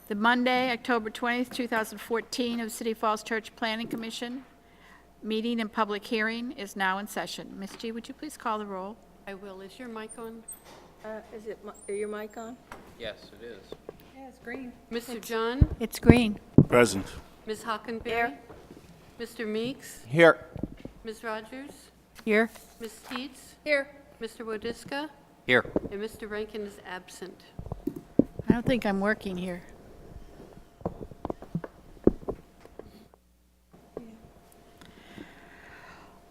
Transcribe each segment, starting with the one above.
The Monday, October 20th, 2014, of City Falls Church Planning Commission meeting and public hearing is now in session. Ms. G, would you please call the roll? I will. Is your mic on? Are your mic on? Yes, it is. Yeah, it's green. Mr. John? It's green. Present. Ms. Hockenberry? Here. Mr. Meeks? Here. Ms. Rogers? Here. Ms. Teets? Here. Mr. Wodiska? Here. And Mr. Rankin is absent. I don't think I'm working here.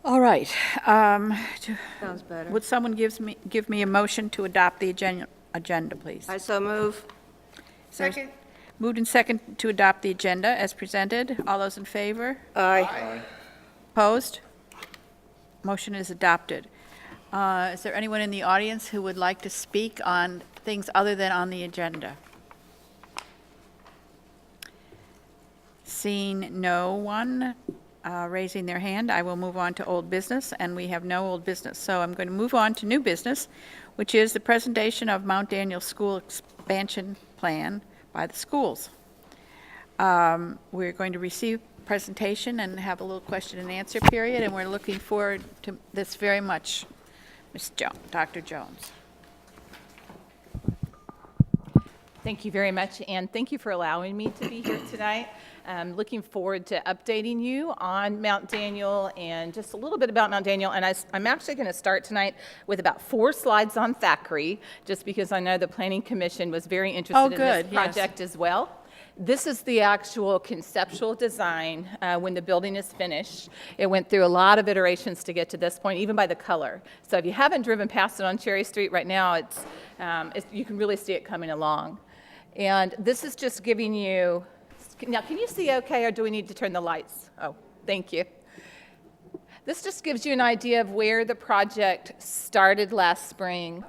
All right. Sounds better. Would someone give me a motion to adopt the agenda, please? I so move. Second. Moved and second to adopt the agenda as presented. All those in favor? Aye. Opposed? Motion is adopted. Is there anyone in the audience who would like to speak on things other than on the agenda? Seeing no one raising their hand, I will move on to old business, and we have no old business. So I'm going to move on to new business, which is the presentation of Mount Daniel School Expansion Plan by the schools. We're going to receive presentation and have a little question and answer period, and we're looking forward to this very much. Ms. Jones, Dr. Jones. Thank you very much, and thank you for allowing me to be here tonight. I'm looking forward to updating you on Mount Daniel and just a little bit about Mount Daniel. And I'm actually going to start tonight with about 4 slides on Thackrey, just because I know the Planning Commission was very interested in this project as well. This is the actual conceptual design when the building is finished. It went through a lot of iterations to get to this point, even by the color. So if you haven't driven past it on Cherry Street right now, you can really see it coming along. And this is just giving you, now can you see okay, or do we need to turn the lights? Oh, thank you. This just gives you an idea of where the project started last spring.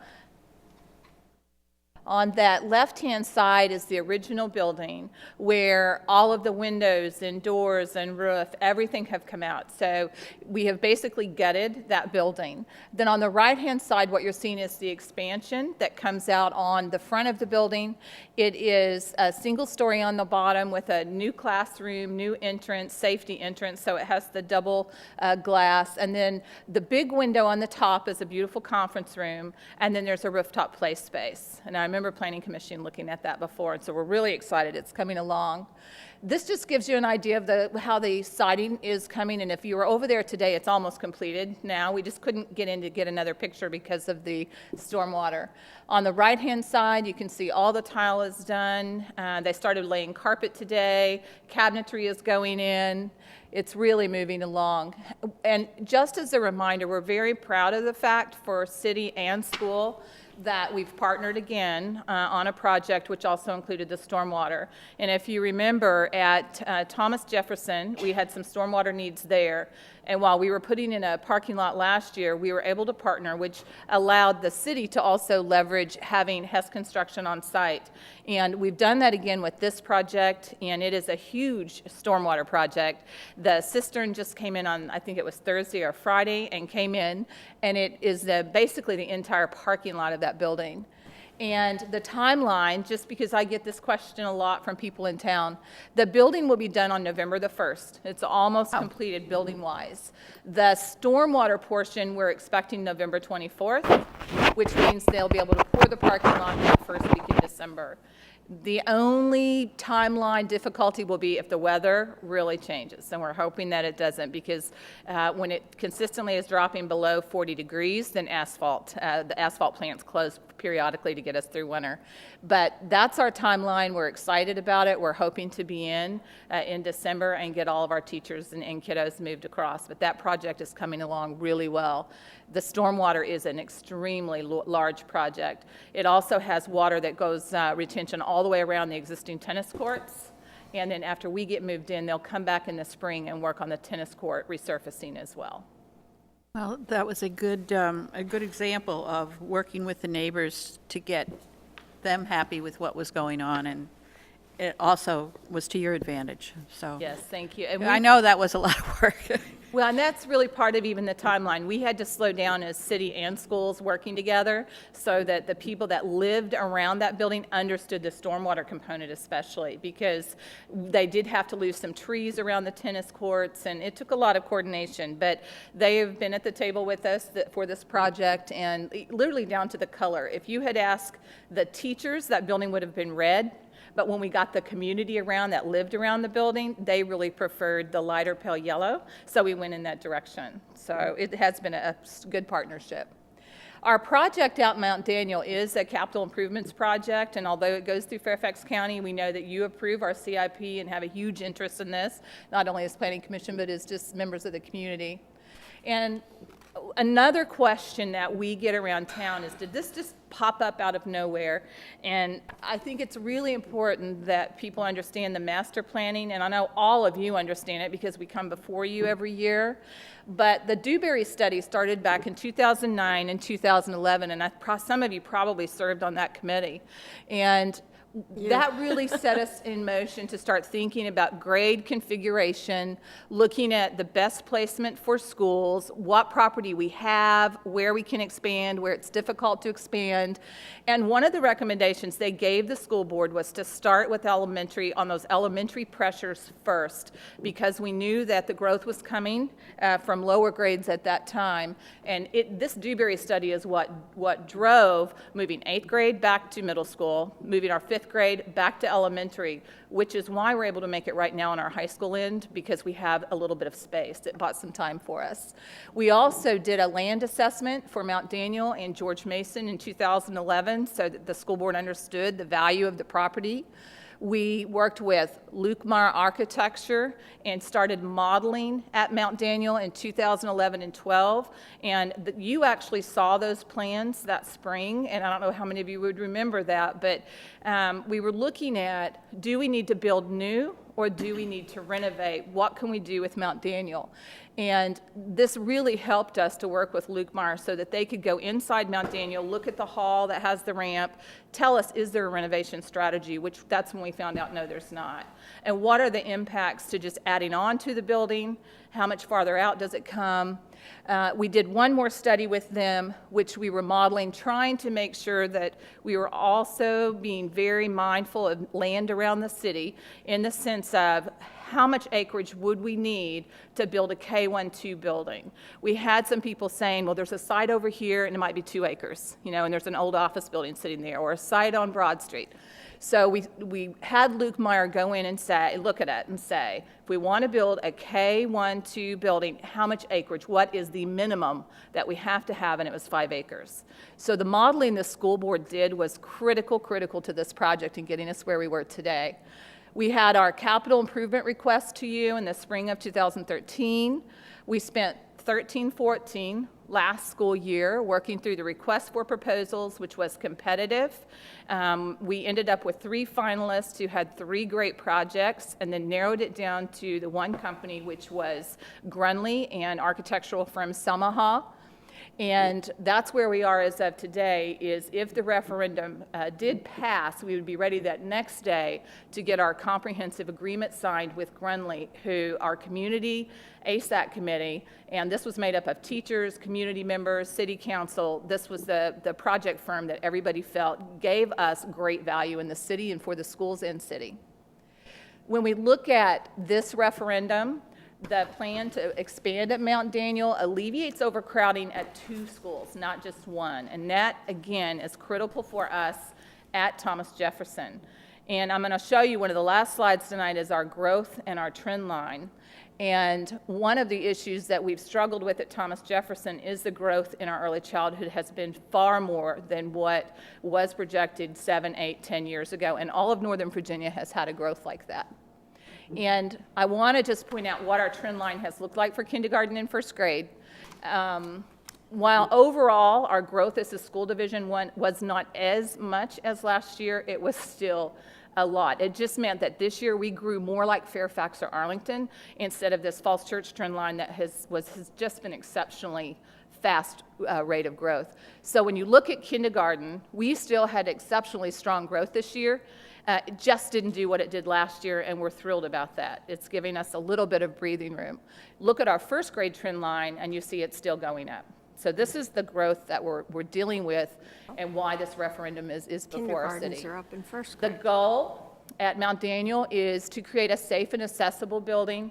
On that left-hand side is the original building where all of the windows and doors and roof, everything have come out. So we have basically gutted that building. Then on the right-hand side, what you're seeing is the expansion that comes out on the front of the building. It is a single story on the bottom with a new classroom, new entrance, safety entrance, so it has the double glass. And then the big window on the top is a beautiful conference room, and then there's a rooftop play space. And I remember Planning Commission looking at that before, and so we're really excited it's coming along. This just gives you an idea of how the siding is coming, and if you were over there today, it's almost completed now. We just couldn't get in to get another picture because of the stormwater. On the right-hand side, you can see all the tile is done. They started laying carpet today. Cabinetry is going in. It's really moving along. And just as a reminder, we're very proud of the fact for city and school that we've partnered again on a project which also included the stormwater. And if you remember, at Thomas Jefferson, we had some stormwater needs there. And while we were putting in a parking lot last year, we were able to partner, which allowed the city to also leverage having Hess Construction on site. And we've done that again with this project, and it is a huge stormwater project. The cistern just came in on, I think it was Thursday or Friday, and came in, and it is basically the entire parking lot of that building. And the timeline, just because I get this question a lot from people in town, the building will be done on November the 1st. It's almost completed building-wise. The stormwater portion, we're expecting November 24th, which means they'll be able to pour the parking lot in the first week in December. The only timeline difficulty will be if the weather really changes, and we're hoping that it doesn't, because when it consistently is dropping below 40 degrees, then the asphalt plants close periodically to get us through winter. But that's our timeline. We're excited about it. We're hoping to be in December and get all of our teachers and kiddos moved across. But that project is coming along really well. The stormwater is an extremely large project. It also has water that goes retention all the way around the existing tennis courts. And then after we get moved in, they'll come back in the spring and work on the tennis court resurfacing as well. Well, that was a good example of working with the neighbors to get them happy with what was going on, it also was to your advantage, so. Yes, thank you. And I know that was a lot of work. Well, and that's really part of even the timeline. We had to slow down as city and schools working together so that the people that lived around that building understood the stormwater component especially, because they did have to lose some trees around the tennis courts, and it took a lot of coordination. But they have been at the table with us for this project, and literally down to the color. If you had asked the teachers, that building would have been red. But when we got the community around that lived around the building, they really preferred the lighter pale yellow, so we went in that direction. So it has been a good partnership. Our project out in Mount Daniel is a capital improvements project, and although it goes through Fairfax County, we know that you approve our CIP and have a huge interest in this, not only as Planning Commission, but as just members of the community. And another question that we get around town is, did this just pop up out of nowhere? And I think it's really important that people understand the master planning, and I know all of you understand it because we come before you every year. But the Dewberry study started back in 2009 and 2011, and some of you probably served on that committee. And that really set us in motion to start thinking about grade configuration, looking at the best placement for schools, what property we have, where we can expand, where it's difficult to expand. And one of the recommendations they gave the school board was to start with elementary, on those elementary pressures first, because we knew that the growth was coming from lower grades at that time. And this Dewberry study is what drove moving 8th grade back to middle school, moving our 5th grade back to elementary, which is why we're able to make it right now on our high school end, because we have a little bit of space. It bought some time for us. We also did a land assessment for Mount Daniel and George Mason in 2011 so that the school board understood the value of the property. We worked with Lukemar Architecture and started modeling at Mount Daniel in 2011 and 12. And you actually saw those plans that spring, and I don't know how many of you would remember that, but we were looking at, do we need to build new or do we need to renovate? What can we do with Mount Daniel? And this really helped us to work with Lukemar so that they could go inside Mount Daniel, look at the hall that has the ramp, tell us, is there a renovation strategy? Which that's when we found out, no, there's not. And what are the impacts to just adding on to the building? How much farther out does it come? We did one more study with them, which we were modeling, trying to make sure that we were also being very mindful of land around the city in the sense of how much acreage would we need to build a K-1-2 building. We had some people saying, well, there's a site over here and it might be 2 acres, and there's an old office building sitting there, or a site on Broad Street. So we had Luke Meyer go in and look at it and say, if we want to build a K-1-2 building, how much acreage? What is the minimum that we have to have? And it was 5 acres. So the modeling the school board did was critical to this project and getting us where we were today. We had our capital improvement request to you in the spring of 2013. We spent 13-14 last school year working through the request for proposals, which was competitive. We ended up with 3 finalists who had 3 great projects, and then narrowed it down to the one company, which was Grunley and architectural firm Selmaha. And that's where we are as of today, is if the referendum did pass, we would be ready that next day to get our comprehensive agreement signed with Grunley, who our community ASAC committee, and this was made up of teachers, community members, city council. This was the project firm that everybody felt gave us great value in the city and for the schools in city. When we look at this referendum, the plan to expand at Mount Daniel alleviates overcrowding at 2 schools, not just 1. And that, again, is critical for us at Thomas Jefferson. And I'm going to show you one of the last slides tonight is our growth and our trend line. And one of the issues that we've struggled with at Thomas Jefferson is the growth in our early childhood has been far more than what was projected 7, 8, 10 years ago. And all of Northern Virginia has had a growth like that. And I want to just point out what our trend line has looked like for kindergarten and 1st grade. While overall our growth as a school division was not as much as last year, it was still a lot. It just meant that this year we grew more like Fairfax or Arlington instead of this Falls Church trend line that has just been exceptionally fast rate of growth. So when you look at kindergarten, we still had exceptionally strong growth this year. It just didn't do what it did last year, and we're thrilled about that. It's giving us a little bit of breathing room. Look at our first grade trend line, and you see it's still going up. So this is the growth that we're dealing with and why this referendum is before our Kindergartens city. are up in first The grade. goal at Mount Daniel is to create a safe and accessible building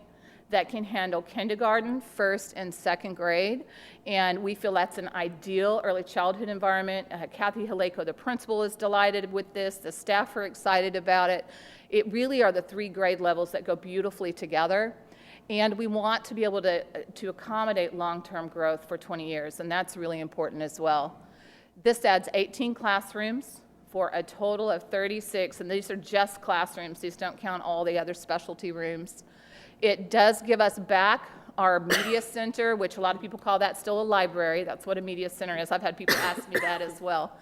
that can handle kindergarten, first and second grade, and we feel that's an ideal early childhood environment. Kathy Haleko, the principal, is delighted with this. The staff are excited about it. It really are the 3 grade levels that go beautifully together, and we want to be able to accommodate long-term growth for 20 years, and that's really important as well. This adds 18 classrooms for a total of 36, and these are just classrooms. These don't count all the other specialty rooms. It does give us back our media center, which a lot of people call that still a library. That's what a media center is. I've had people ask me that as well.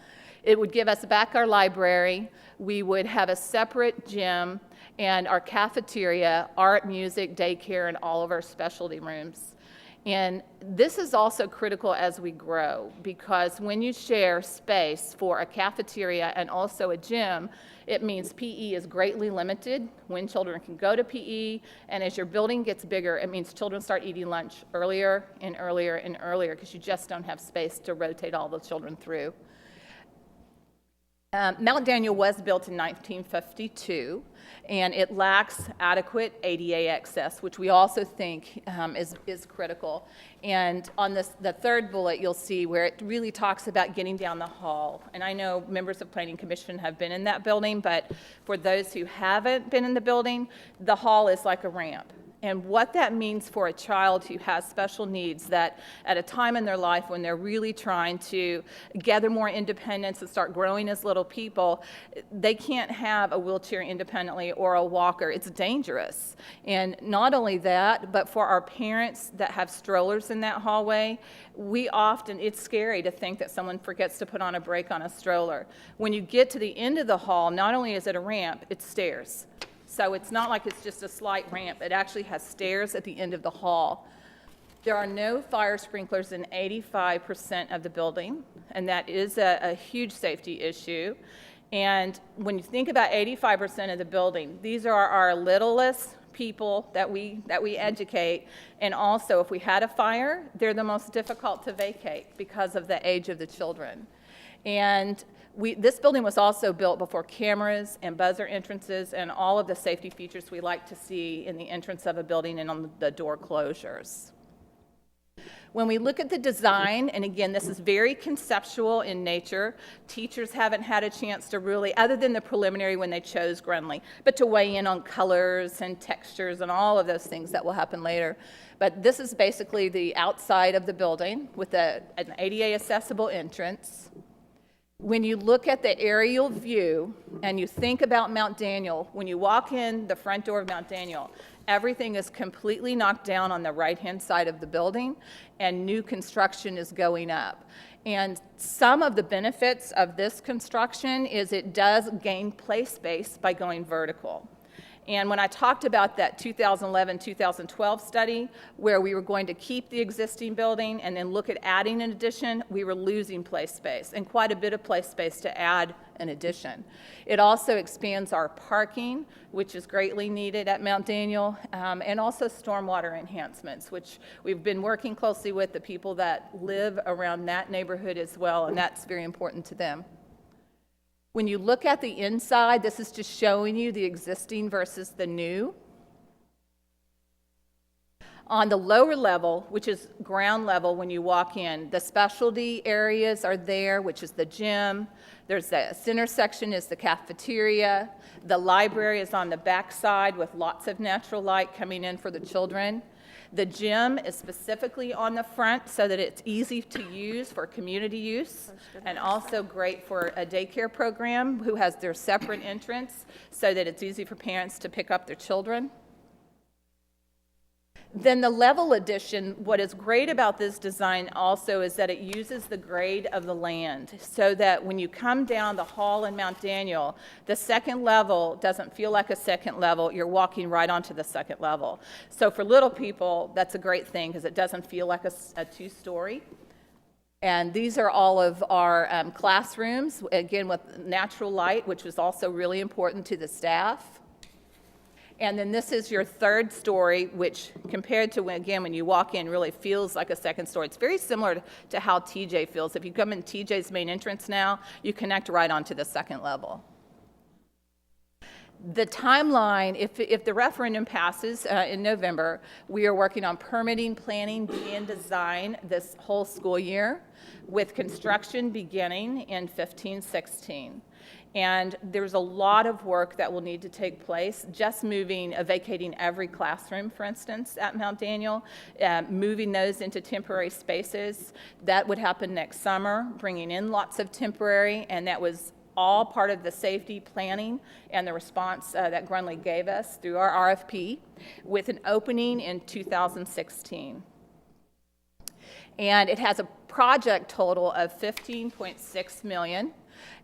It would give us back our library. We would have a separate gym and our cafeteria, art, music, daycare, and all of our specialty rooms. And this is also critical as we grow, because when you share space for a cafeteria and also a gym, it means PE is greatly limited when children can go to PE, and as your building gets bigger, it means children start eating lunch earlier and earlier and earlier because you just don't have space to rotate all the children through. Mount Daniel was built in 1952, and it lacks adequate ADA access, which we also think is critical. And on the third bullet, you'll see where it really talks about getting down the hall. And I know members of Planning Commission have been in that building, but for those who haven't been in the building, the hall is like a ramp. And what that means for a child who has special needs, that at a time in their life when they're really trying to gather more independence and start growing as little people, they can't have a wheelchair independently or a walker. It's dangerous. And not only that, but for our parents that have strollers in that hallway, it's scary to think that someone forgets to put on a brake on a stroller. When you get to the end of the hall, not only is it a ramp, it's stairs. So it's not like it's just a slight ramp. It actually has stairs at the end of the hall. There are no fire sprinklers in 85% of the building, and that is a huge safety issue. And when you think about 85% of the building, these are our littlest people that we educate. And also, if we had a fire, they're the most difficult to vacate because of the age of the children. And this building was also built before cameras and buzzer entrances and all of the safety features we like to see in the entrance of a building and on the door closures. When we look at the design, and again, this is very conceptual in nature, teachers haven't had a chance to really, other than the preliminary when they chose Grunley, but to weigh in on colors and textures and all of those things that will happen later. But this is basically the outside of the building with an ADA accessible entrance. When you look at the aerial view and you think about Mount Daniel, when you walk in the front door of Mount Daniel, everything is completely knocked down on the right-hand side of the building, and new construction is going up. And some of the benefits of this construction is it does gain play space by going vertical. And when I talked about that 2011-2012 study where we were going to keep the existing building and then look at adding an addition, we were losing play space, and quite a bit of play space to add an addition. It also expands our parking, which is greatly needed at Mount Daniel, and also stormwater enhancements, which we've been working closely with the people that live around that neighborhood as well, and that's very important to them. When you look at the inside, this is just showing you the existing versus the new. On the lower level, which is ground level when you walk in, the specialty areas are there, which is the gym. There's the center section is the cafeteria. The library is on the back side with lots of natural light coming in for the children. The gym is specifically on the front so that it's easy to use for community use, and also great for a daycare program who has their separate entrance so that it's easy for parents to pick up their children. Then the level addition, what is great about this design also is that it uses the grade of the land so that when you come down the hall in Mount Daniel, the second level doesn't feel like a second level. You're walking right onto the second level. So for little people, that's a great thing because it doesn't feel like a two-story. And these are all of our classrooms, again with natural light, which was also really important to the staff. And then this is your third story, which compared to when you walk in, really feels like a second story. It's very similar to how TJ feels. If you come in TJ's main entrance now, you connect right onto the second level. The timeline, if the referendum passes in November, we are working on permitting, planning, and design this whole school year, with construction beginning in 15-16. And there's a lot of work that will need to take place, just vacating every classroom, for instance, at Mount Daniel, moving those into temporary spaces. That would happen next summer, bringing in lots of temporary, and that was all part of the safety planning and the response that Grunley gave us through our RFP, with an opening in 2016. And it has a project total of $15.6 million.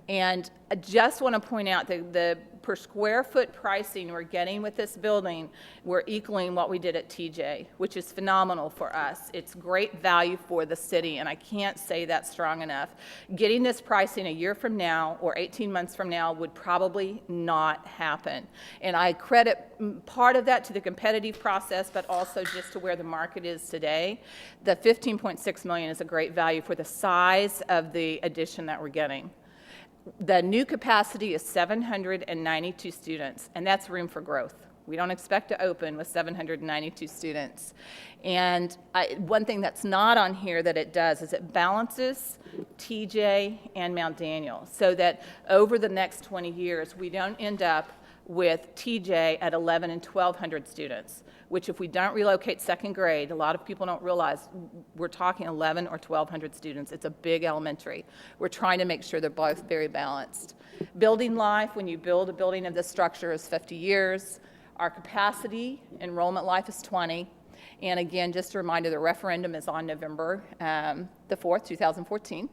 And I just want to point out that the per square foot pricing we're getting with this building, we're equaling what we did at TJ, which is phenomenal for us. It's great value for the city, and I can't say that strong enough. Getting this pricing a year from now or 18 months from now would probably not happen. And I credit part of that to the competitive process, but also just to where the market is today. The $15.6 million is a great value for the size of the addition that we're getting. The new capacity is 792 students, and that's room for growth. We don't expect to open with 792 students. And one thing that's not on here that it does is it balances TJ and Mount Daniel, so that over the next 20 years, we don't end up with TJ at 1,100 and 1,200 students, which if we don't relocate second grade, a lot of people don't realize we're talking 1,100 or 1,200 students. It's a big elementary. We're trying to make sure they're both very balanced. Building life, when you build a building of this structure, is 50 years. Our capacity, enrollment life is 20. And again, just a reminder, the referendum is on November the 4th, 2014.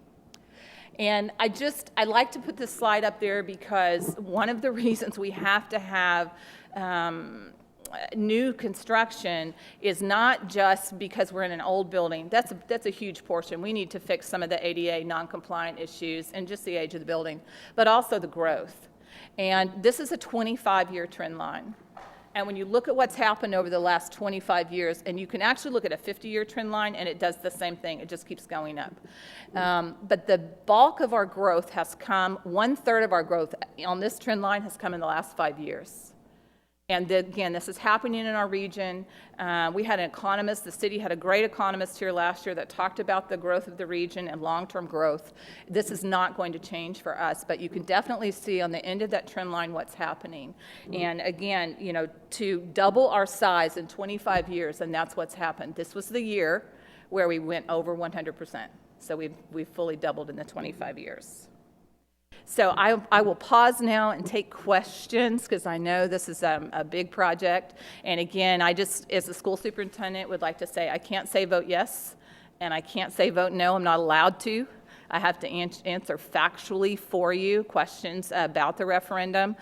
And I like to put this slide up there because one of the reasons we have to have new construction is not just because we're in an old building. That's a huge portion. We need to fix some of the ADA non-compliant issues and just the age of the building, but also the growth. And this is a 25-year trend line. And when you look at what's happened over the last 25 years, and you can actually look at a 50-year trend line, and it does the same thing. It just keeps going up. But the bulk of our growth has come, 1/3 of our growth on this trend line has come in the last 5 years. And again, this is happening in our region. We had an economist, the city had a great economist here last year that talked about the growth of the region and long-term growth. This is not going to change for us, but you can definitely see on the end of that trend line what's happening. And again, to double our size in 25 years, and that's what's happened. This was the year where we went over 100%. So we've fully doubled in the 25 years. So I will pause now and take questions because I know this is a big project. And again, I just, as a school superintendent, would like to say I can't say vote yes and I can't say vote no. I'm not allowed to. I have to answer factually for you questions about the referendum.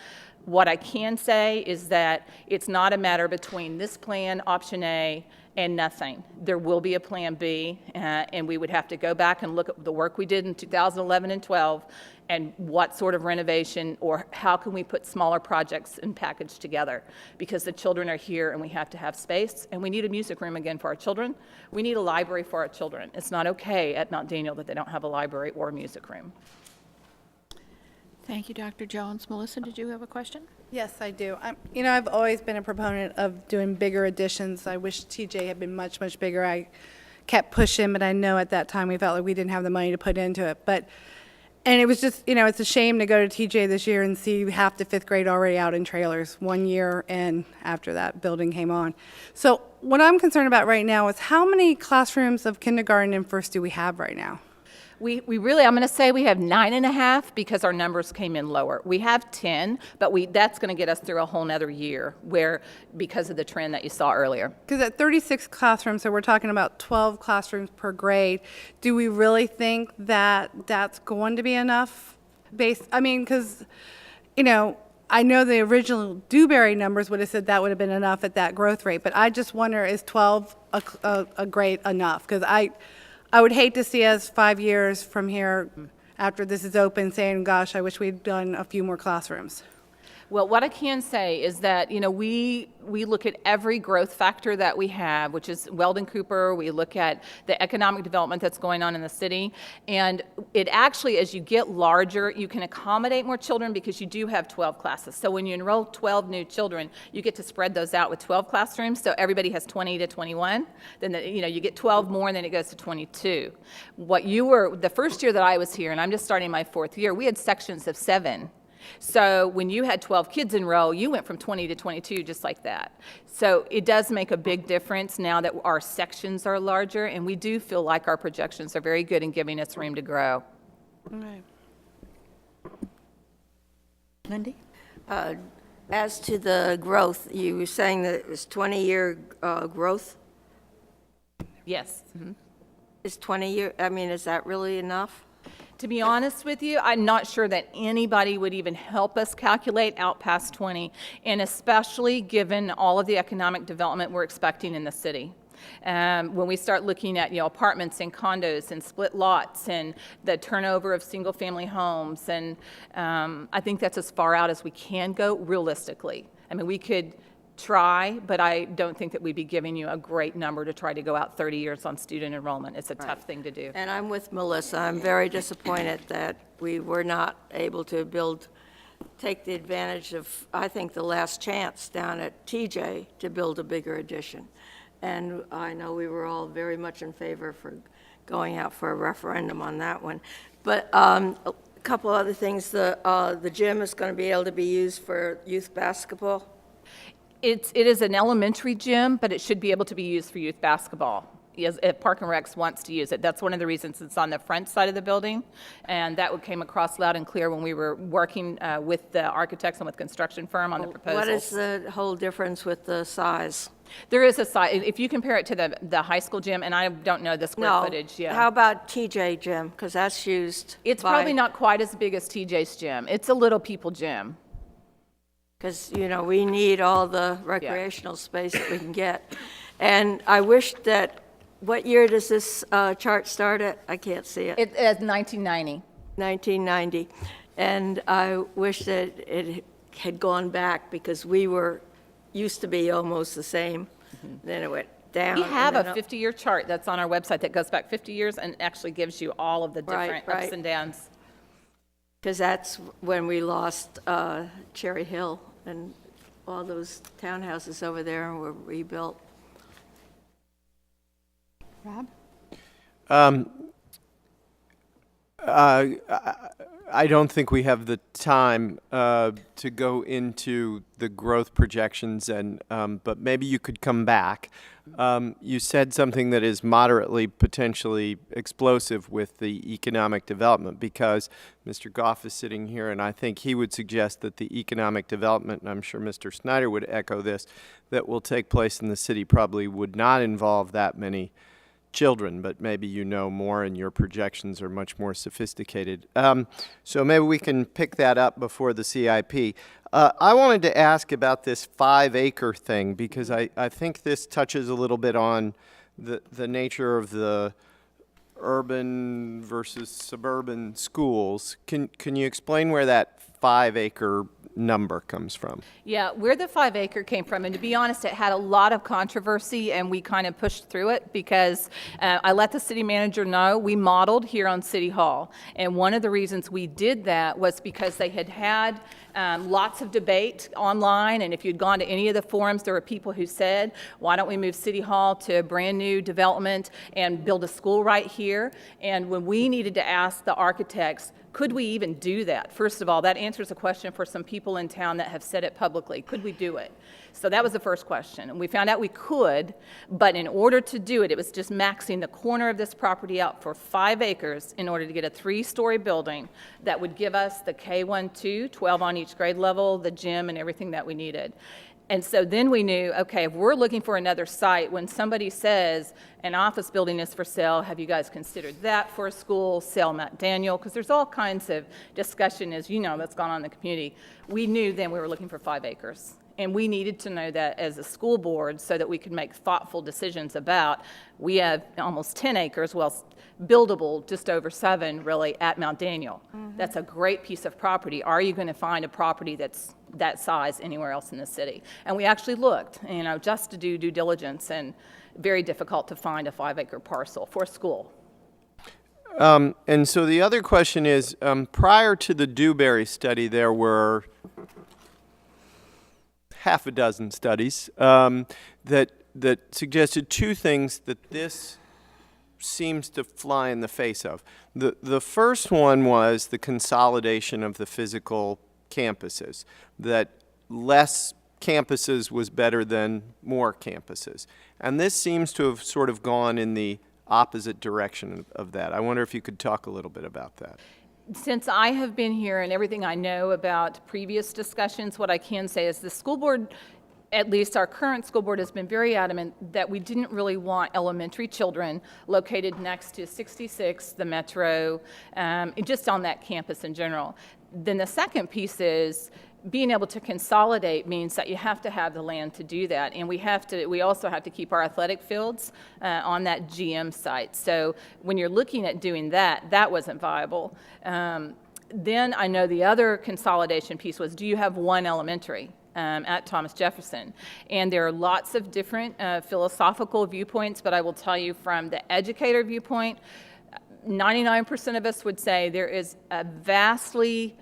What I can say is that it's not a matter between this plan, option A, and nothing. There will be a plan B, and we would have to go back and look at the work we did in 2011 and 12 and what sort of renovation or how can we put smaller projects and package together, because the children are here and we have to have space, and we need a music room again for our children. We need a library for our children. It's not okay at Mount Daniel that they don't have a library or a music room. Thank you, Dr. Jones. Melissa, did you have a question? Yes, I do. I've always been a proponent of doing bigger additions. I wish TJ had been much, much bigger. I kept pushing, but I know at that time we felt like we didn't have the money to put into it. And it was just, it's a shame to go to TJ this year and see half the fifth grade already out in trailers 1 year, and after that building came on. So what I'm concerned about right now is how many classrooms of kindergarten and first do we have right now? We really, I'm going to say we have 9.5 because our numbers came in lower. We have 10, but that's going to get us through a whole nother year because of the trend that you saw earlier. Because at 36 classrooms, so we're talking about 12 classrooms per grade, do we really think that that's going to be enough? Because, I know the original Dewberry numbers would have said that would have been enough at that growth rate, but I just wonder, is 12 a grade enough? Because I I would hate to see us 5 years from here, after this is open, saying, gosh, I wish we'd done a few more classrooms. Well, what I can say is that, we look at every growth factor that we have, which is Weldon Cooper. We look at the economic development that's going on in the city. And it actually, as you get larger, you can accommodate more children because you do have 12 classes. So when you enroll 12 new children, you get to spread those out with 12 classrooms. So everybody has 20 to 21. Then, you get 12 more, and then it goes to 22. The first year that I was here, and I'm just starting my 4th year, we had sections of 7. So when you had 12 kids enroll, you went from 20 to 22 just like that. So it does make a big difference now that our sections are larger, and we do feel like our projections are very good in giving us room to grow. Lindy? As to the growth, you were saying that it was 20-year growth? Yes. Is 20-year, is that really enough? To be honest with you, I'm not sure that anybody would even help us calculate out past 20, and especially given all of the economic development we're expecting in the city. When we start looking at apartments and condos and split lots and the turnover of single-family homes, and I think that's as far out as we can go realistically. We could try, but I don't think that we'd be giving you a great number to try to go out 30 years on student enrollment. It's a tough thing to do. And I'm with Melissa. I'm very disappointed that we were not able to take the advantage of, I think, the last chance down at TJ to build a bigger addition. And I know we were all very much in favor for going out for a referendum on that one. But a couple other things. The gym is going to be able to be used for youth basketball. It is an elementary gym, but it should be able to be used for youth basketball. If Park and Recs wants to use it. That's one of the reasons it's on the front side of the building, and that came across loud and clear when we were working with the architects and with construction firm on the proposals. What is the whole difference with the size? There is a size. If you compare it to the high school gym, and I don't know the square footage. Yeah. How about TJ gym? Because that's used. It's probably not quite as big as TJ's gym. It's a little people gym. Because, we need all the recreational space that we can get. And I wish that, what year does this chart start at? I can't see it. It's 1990. 1990. And I wish that it had gone back because we used to be almost the same. Then it went down. We have and a then 50-year chart that's on our website that goes back 50 years and actually gives you all of the different ups and downs. Because that's when we lost Cherry Hill, and all those townhouses over there were rebuilt. Rob? I don't think we have the time to go into the growth projections, but maybe you could come back. You said something that is moderately potentially explosive with the economic development, because Mr. Goff is sitting here, and I think he would suggest that the economic development, and I'm sure Mr. Snyder would echo this, that will take place in the city probably would not involve that many children, but maybe you know more and your projections are much more sophisticated. So maybe we can pick that up before the CIP. I wanted to ask about this 5-acre thing, because I think this touches a little bit on the nature of the urban versus suburban schools. Can you explain where that 5-acre number comes from? Yeah, where the 5-acre came from, and to be honest, it had a lot of controversy, and we kind of pushed through it because I let the city manager know we modeled here on City Hall, and one of the reasons we did that was because they had lots of debate online, and if you'd gone to any of the forums, there were people who said, why don't we move City Hall to a brand new development and build a school right here? And when we needed to ask the architects, could we even do that? First of all, that answers a question for some people in town that have said it publicly. Could we do it? So that was the first question. And we found out we could, but in order to do it, it was just maxing the corner of this property out for 5 acres in order to get a 3-story building that would give us the K1, 2, 12 on each grade level, the gym, and everything that we needed. And so then we knew, okay, if we're looking for another site, when somebody says an office building is for sale, have you guys considered that for a school, sell Matt Daniel? Because there's all kinds of discussion, as you know, that's gone on in the community. We knew then we were looking for 5 acres. And we needed to know that as a school board so that we could make thoughtful decisions about, we have almost 10 acres, well, buildable, just over 7 really, at Mount Daniel. That's a great piece of property. Are you going to find a property that's that size anywhere else in the city? And we actually looked, just to do due diligence, and very difficult to find a 5-acre parcel for a school. And so the other question is, prior to the Dewberry study, there were half a dozen studies that suggested two things that this seems to fly in the face of. The first one was the consolidation of the physical campuses, that less campuses was better than more campuses. And this seems to have sort of gone in the opposite direction of that. I wonder if you could talk a little bit about that. Since I have been here and everything I know about previous discussions, what I can say is the school board, at least our current school board, has been very adamant that we didn't really want elementary children located next to 66, the Metro, just on that campus in general. Then the second piece is being able to consolidate means that you have to have the land to do that, and we also have to keep our athletic fields on that GM site. So when you're looking at doing that, that wasn't viable. Then I know the other consolidation piece was, do you have one elementary at Thomas Jefferson? And there are lots of different philosophical viewpoints, but I will tell you from the educator viewpoint, 99% of us would say there is a vastly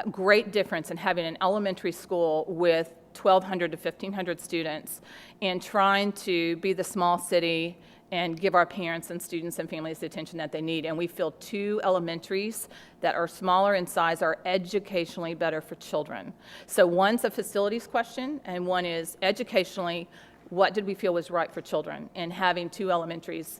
great difference in having an elementary school with 1,200 to 1,500 students and trying to be the small city and give our parents and students and families the attention that they need. And we feel 2 elementaries that are smaller in size are educationally better for children. So one's a facilities question, and one is educationally, what did we feel was right for children? And having 2 elementaries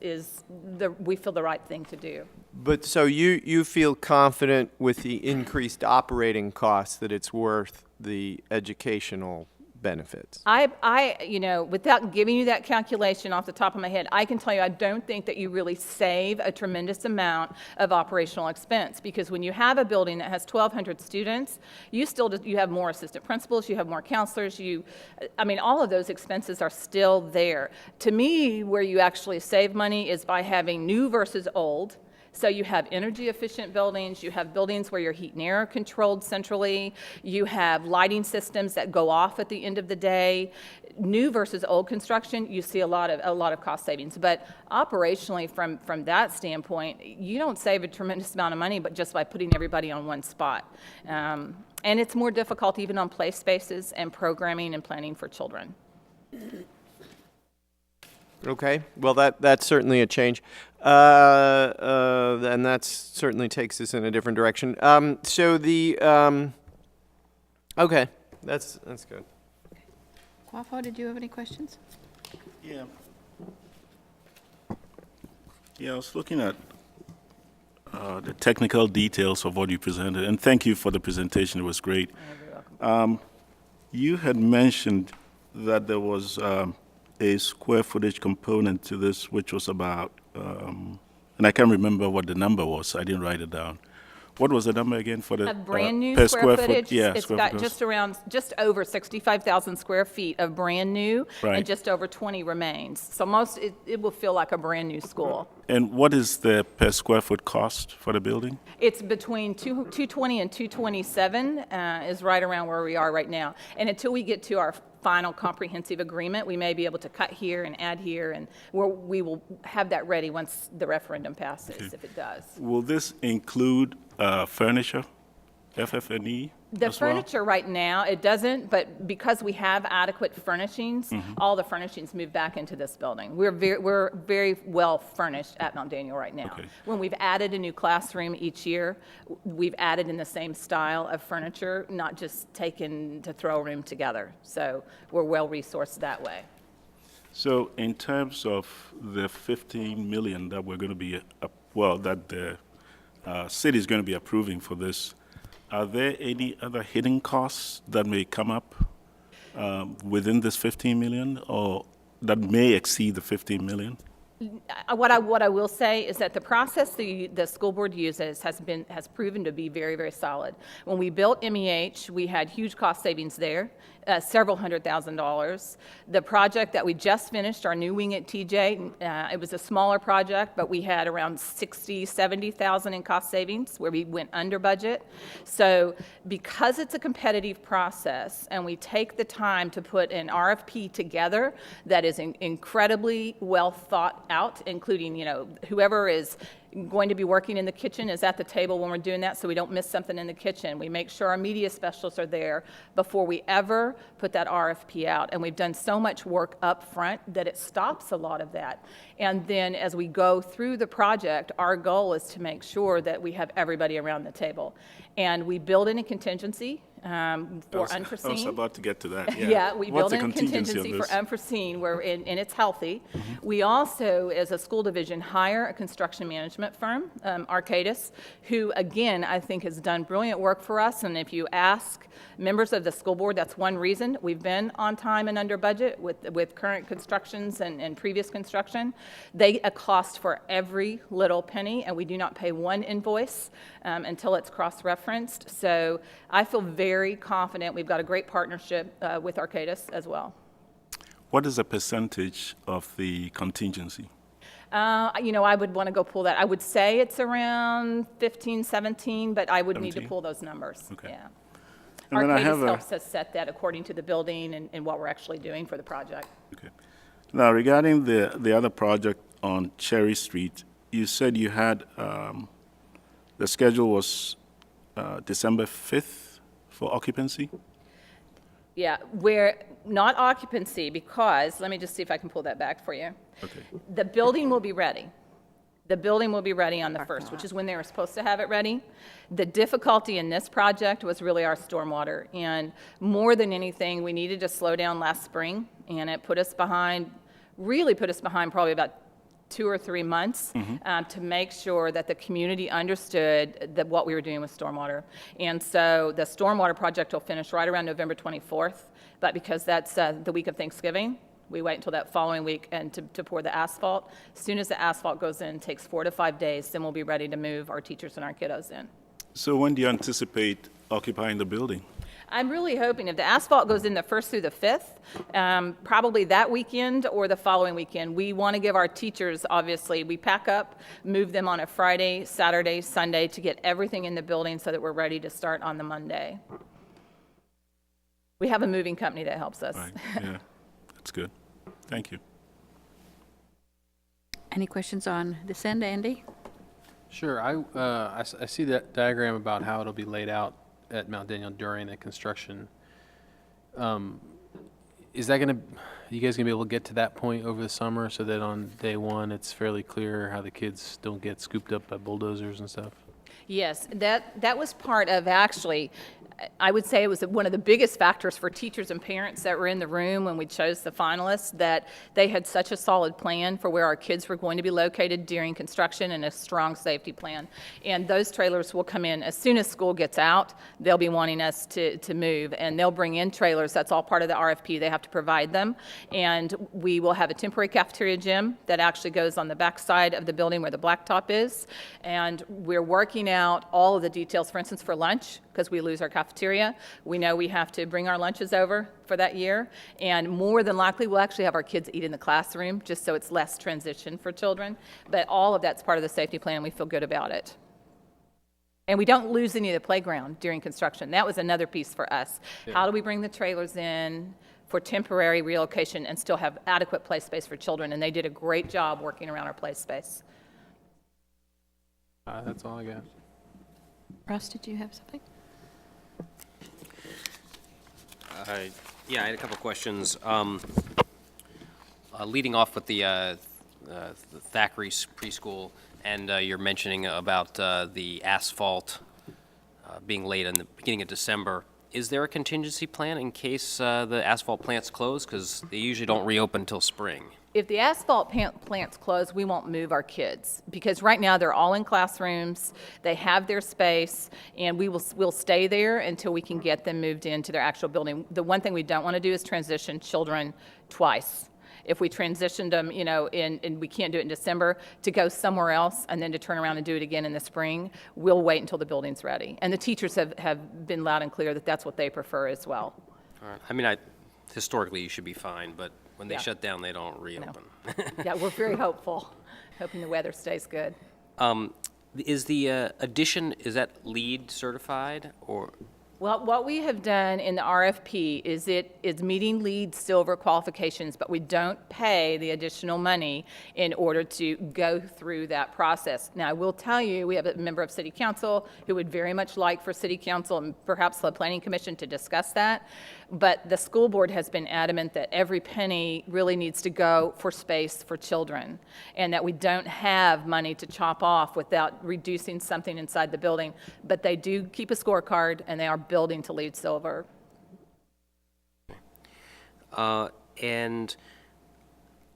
we feel the right thing to do. But so you feel confident with the increased operating costs that it's worth the educational benefits? Without giving you that calculation off the top of my head, I can tell you I don't think that you really save a tremendous amount of operational expense, because when you have a building that has 1,200 students, you have more assistant principals, you have more counselors, all of those expenses are still there. To me, where you actually save money is by having new versus old. So you have energy efficient buildings, you have buildings where your heat and air are controlled centrally, you have lighting systems that go off at the end of the day. New versus old construction, you see a lot of cost savings. But operationally, from that standpoint, you don't save a tremendous amount of money, but just by putting everybody on one spot. And it's more difficult even on play spaces and programming and planning for children. Okay, well, that's certainly a change, and that certainly takes us in a different direction. Okay, that's good. Quafo, did you have any questions? Yeah. Yeah, I was looking at the technical details of what you presented, and thank you for the presentation. It was great. You had mentioned that there was a square footage component to this, which was about, and I can't remember what the number was. I didn't write it down. What was the number again for the A brand new per square foot? footage, Yeah, it's square got footage. just over 65,000 square feet of brand new, Right. and just over 20 remains. So it will feel like a brand new school. And what is the per square foot cost for the building? It's between 220 and 227 is right around where we are right now. And until we get to our final comprehensive agreement, we may be able to cut here and add here, and we will have that ready once the referendum passes, if it does. Will this include furniture, FF&E? The as well? furniture right now, it doesn't, but because we have adequate furnishings, all the furnishings move back into this building. We're very well furnished at Mount Daniel right now. Okay. When we've added a new classroom each year, we've added in the same style of furniture, not just taken to throw a room together. So we're well resourced that way. So in terms of the 15 million that we're going to be, that the city is going to be approving for this, are there any other hidden costs that may come up within this 15 million, or that may exceed the 15 million? What I will say is that the process the school board uses has proven to be very, very solid. When we built MEH, we had huge cost savings there, several $100,000. The project that we just finished, our new wing at TJ, it was a smaller project, but we had around $60,000-$70,000 in cost savings where we went under budget. So because it's a competitive process and we take the time to put an RFP together that is incredibly well thought out, including, whoever is going to be working in the kitchen is at the table when we're doing that, so we don't miss something in the kitchen. We make sure our media specialists are there before we ever put that RFP out. And we've done so much work up front that it stops a lot of that. And then as we go through the project, our goal is to make sure that we have everybody around the table. And we build in a contingency for unforeseen. I was about to get to that, yeah. Yeah, we What's build the in a contingency for unforeseen, and it's healthy. We also, as a school division, hire a construction management firm, Arcadis, who, again, I think has done brilliant work for us. And if you ask members of the school board, that's one reason we've been on time and under budget with current constructions and previous construction. They cost for every little penny, and we do not pay one invoice until it's cross-referenced. So I feel very confident. We've got a great partnership with Arcadis as well. What is the percentage of the contingency? I would want to go pull that. I would say it's around 15, 17, but I would need to 17? pull those numbers. Okay. Yeah. And then I have Arcadis a- helps us set that according to the building and what we're actually doing for the project. Okay. Now, regarding the other project on Cherry Street, you said you had, the schedule was December 5th for occupancy? Yeah, we're not occupancy because, let me just see if I can pull that back for you. Okay. The building will be ready. The building will be ready on the 1st, which is when they were supposed to have it ready. The difficulty in this project was really our stormwater. And more than anything, we needed to slow down last spring, and it really put us behind probably about 2 or 3 months to make sure that the community understood that what we were doing with stormwater. And so the stormwater project will finish right around November 24th, but because that's the week of Thanksgiving, we wait until that following week and to pour the asphalt. As soon as the asphalt goes in, it takes 4 to 5 days, then we'll be ready to move our teachers and our kiddos in. So when do you anticipate occupying the building? I'm really hoping if the asphalt goes in the 1st through the 5th, probably that weekend or the following weekend. We want to give our teachers, obviously, we pack up, move them on a Friday, Saturday, Sunday to get everything in the building so that we're ready to start on the Monday. We have a moving company that helps us. Right, yeah, that's good. Thank you. Any questions on this end, Andy? Sure. I see that diagram about how it'll be laid out at Mount Daniel during the construction. Is that are you guys gonna be able to get to that point over the summer so that on day one it's fairly clear how the kids don't get scooped up by bulldozers and stuff? Yes, that was part of actually, I would say it was one of the biggest factors for teachers and parents that were in the room when we chose the finalists, that they had such a solid plan for where our kids were going to be located during construction and a strong safety plan. And those trailers will come in as soon as school gets out. They'll be wanting us to move, and they'll bring in trailers. That's all part of the RFP. They have to provide them. And we will have a temporary cafeteria gym that actually goes on the back side of the building where the blacktop is. And we're working out all of the details, for instance, for lunch, because we lose our cafeteria. We know we have to bring our lunches over for that year, and more than likely we'll actually have our kids eat in the classroom just so it's less transition for children. But all of that's part of the safety plan, and we feel good about it. And we don't lose any of the playground during construction. That was another piece for us. Yeah. How do we bring the trailers in for temporary relocation and still have adequate play space for children? And they did a great job working around our play space. That's all I got. Ross, did you have something? Yeah, I had a couple of questions. Leading off with the Thackrey Preschool, and you're mentioning about the asphalt being laid in the beginning of December. Is there a contingency plan in case the asphalt plants close? Because they usually don't reopen until spring. If the asphalt plants close, we won't move our kids, because right now they're all in classrooms, they have their space, and we'll stay there until we can get them moved into their actual building. The one thing we don't want to do is transition children twice. if we transitioned them, and we can't do it in December, to go somewhere else and then to turn around and do it again in the spring, we'll wait until the building's ready. And the teachers have been loud and clear that that's what they prefer as well. All right. I mean, historically, you should be fine, but when they Yeah. shut down, they don't reopen. Yeah, we're very hopeful, hoping the weather stays good. Is the addition, is that LEED certified, or? Well, what we have done in the RFP is it is meeting LEED silver qualifications, but we don't pay the additional money in order to go through that process. Now, I will tell you, we have a member of City Council who would very much like for City Council and perhaps the Planning Commission to discuss that, but the school board has been adamant that every penny really needs to go for space for children, and that we don't have money to chop off without reducing something inside the building, but they do keep a scorecard, and they are building to LEED silver. And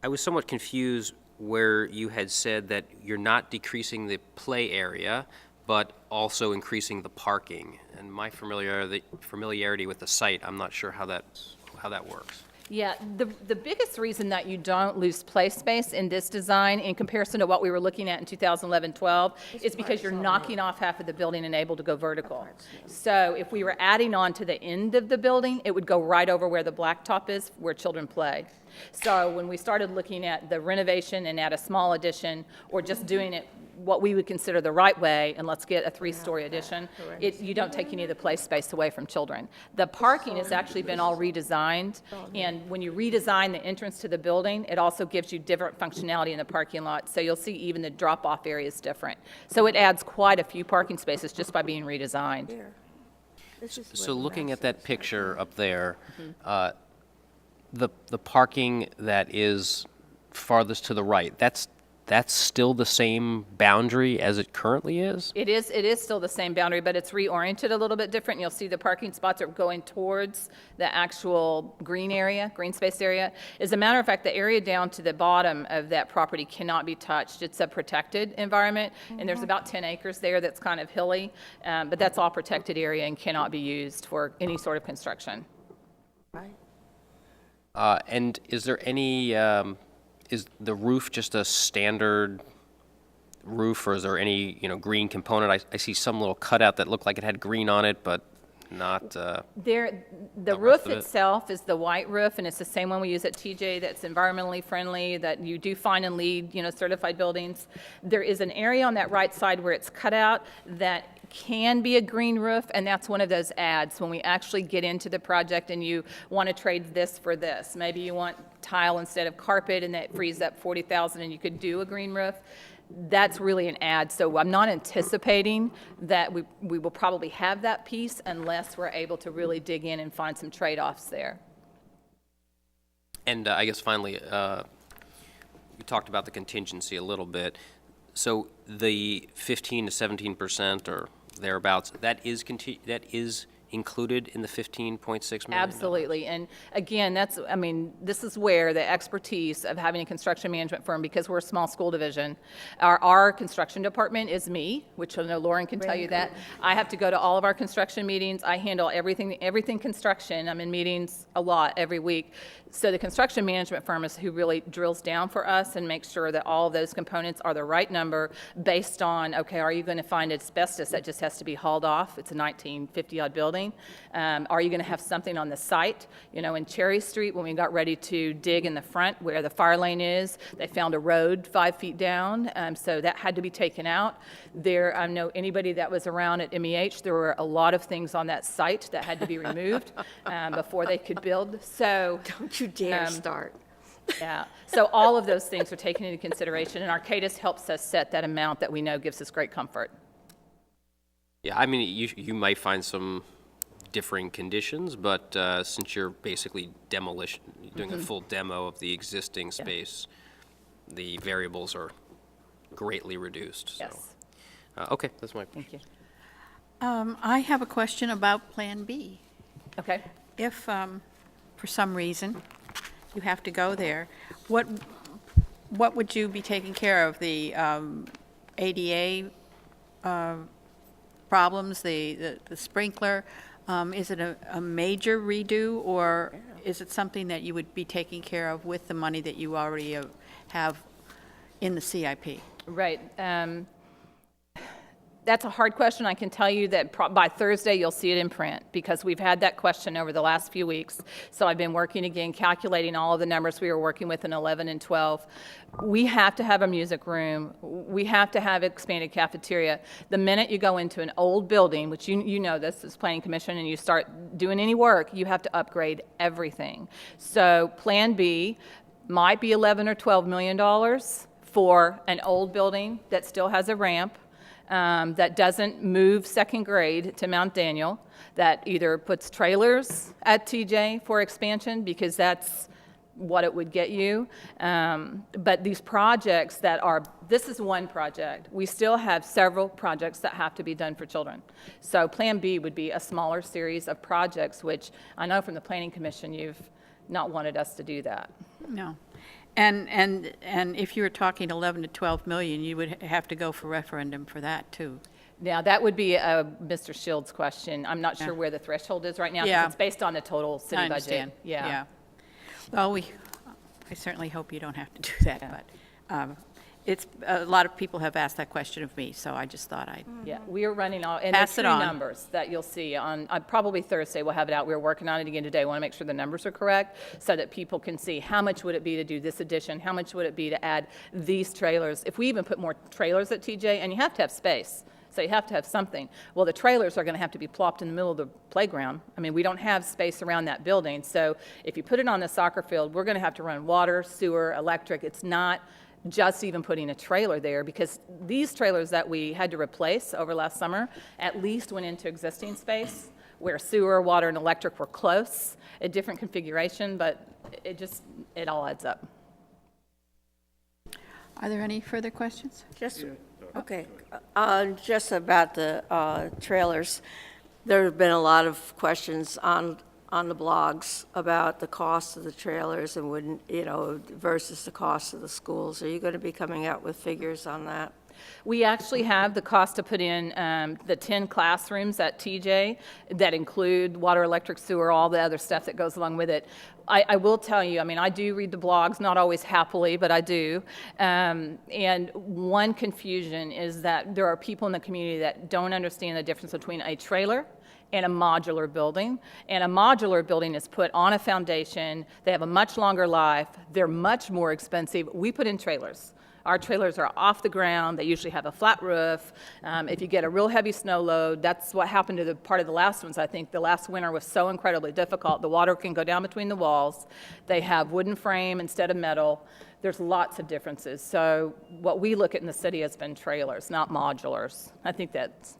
I was somewhat confused where you had said that you're not decreasing the play area, but also increasing the parking. And my familiarity with the site, I'm not sure how that works. Yeah, the biggest reason that you don't lose play space in this design in comparison to what we were looking at in 2011-12 is because you're knocking off half of the building and able to go vertical. So if we were adding on to the end of the building, it would go right over where the blacktop is, where children play. So when we started looking at the renovation and add a small addition, or just doing it what we would consider the right way, and let's get a 3-story addition, you don't take any of the play space away from children. The parking has actually been all redesigned, and when you redesign the entrance to the building, it also gives you different functionality in the parking lot, so you'll see even the drop-off area is different. So it adds quite a few parking spaces just by being redesigned. So looking at that picture up there, the parking that is farthest to the right, that's still the same boundary as it currently is? It is still the same boundary, but it's reoriented a little bit different. You'll see the parking spots are going towards the actual green space area. As a matter of fact, the area down to the bottom of that property cannot be touched. It's a protected environment, and there's about 10 acres there that's kind of hilly, but that's all protected area and cannot be used for any sort of construction. And is there any, is the roof just a standard roof, or is there any, green component? I see some little cutout that looked like it had green on it, but not, The rest roof of it? itself is the white roof, and it's the same one we use at TJ that's environmentally friendly, that you do find in LEED, certified buildings. There is an area on that right side where it's cut out that can be a green roof, and that's one of those adds when we actually get into the project and you want to trade this for this. Maybe you want tile instead of carpet, and that frees up $40,000 and you could do a green roof. That's really an add, so I'm not anticipating that we will probably have that piece unless we're able to really dig in and find some trade-offs there. and I guess finally, you talked about the contingency a little bit. So the 15 to 17% or thereabouts, that is included in the $15.6 million? Absolutely, and again, this is where the expertise of having a construction management firm, because we're a small school division, our construction department is me, which I know Lauren can tell you that. I have to go to all of our construction meetings. I handle everything construction. I'm in meetings a lot every week. So the construction management firm is who really drills down for us and makes sure that all of those components are the right number based on, okay, are you going to find asbestos that just has to be hauled off? It's a 1950-odd building. Are you going to have something on the site? In Cherry Street, when we got ready to dig in the front where the fire lane is, they found a road 5 feet down, so that had to be taken out. I know anybody that was around at MEH, there were a lot of things on that site that had to be removed before they could build. So Don't you dare start. yeah, so all of those things are taken into consideration, and Arcadis helps us set that amount that we know gives us great comfort. Yeah, I mean, you might find some differing conditions, but since you're basically doing a full demo of the existing space, the variables are greatly reduced. So. Yes. Okay, that's my question. Thank you. I have a question about Plan B. Okay. If, for some reason, you have to go there, what would you be taking care of? The ADA problems, the sprinkler. Is it a major redo, or is it something that you would be taking care of with the money that you already have in the CIP? Right. That's a hard question. I can tell you that by Thursday, you'll see it in print, because we've had that question over the last few weeks. So I've been working again, calculating all of the numbers we were working with in 11 and 12. We have to have a music room. We have to have expanded cafeteria. The minute you go into an old building, which you know this as Planning Commission, and you start doing any work, you have to upgrade everything. So Plan B might be $11 or $12 million for an old building that still has a ramp, that doesn't move second grade to Mount Daniel, that either puts trailers at TJ for expansion, because that's what it would get you. But these projects this is one project. We still have several projects that have to be done for children. So Plan B would be a smaller series of projects, which I know from the Planning Commission, you've not wanted us to do that. No. And if you were talking 11 to 12 million, you would have to go for referendum for that, too. Now, that would be a Mr. Shields' question. I'm not sure where the threshold is right now, because Yeah. it's based on the total city I budget. understand. Yeah. Well, I certainly hope you don't have to do that, but it's, a lot of people have asked that question of me, so I just thought I'd, Yeah, we are running and Pass there's it three on. numbers that you'll see on, probably Thursday we'll have it out. We're working on it again today. Want to make sure the numbers are correct so that people can see how much would it be to do this addition, how much would it be to add these trailers. If we even put more trailers at TJ, and you have to have space, so you have to have something. Well, the trailers are going to have to be plopped in the middle of the playground. I mean, we don't have space around that building, so if you put it on the soccer field, we're going to have to run water, sewer, electric. It's not just even putting a trailer there, because these trailers that we had to replace over last summer at least went into existing space where sewer, water, and electric were close, a different configuration, but it all adds up. are there any further questions? Okay, just about the trailers. There have been a lot of questions on the blogs about the cost of the trailers and versus the cost of the schools. Are you going to be coming out with figures on that? We actually have the cost to put in the 10 classrooms at TJ that include water, electric, sewer, all the other stuff that goes along with it. I will tell you, I mean, I do read the blogs, not always happily, but I do. And one confusion is that there are people in the community that don't understand the difference between a trailer and a modular building. And a modular building is put on a foundation. They have a much longer life. They're much more expensive. We put in trailers. Our trailers are off the ground. They usually have a flat roof. If you get a real heavy snow load, that's what happened to the part of the last ones. I think the last winter was so incredibly difficult. The water can go down between the walls. They have wooden frame instead of metal. There's lots of differences. So what we look at in the city has been trailers, not modulars. I think that's...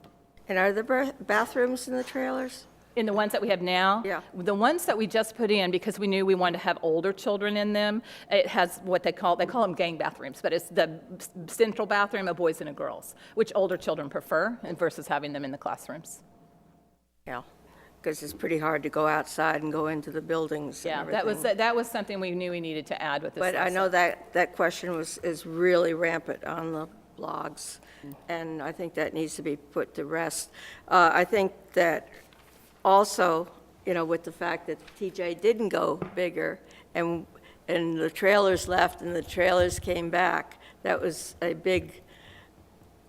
And are there bathrooms in the trailers? In the ones that we have now? Yeah. The ones that we just put in, because we knew we wanted to have older children in them, it has what they call them gang bathrooms, but it's the central bathroom of boys and of girls, which older children prefer versus having them in the classrooms. Yeah, because it's pretty hard to go outside and go into the buildings and Yeah, everything. that was something we knew we needed to add with this. But I know that question is really rampant on the blogs, and I think that needs to be put to rest. I think that also, with the fact that TJ didn't go bigger, and the trailers left and the trailers came back, that was a big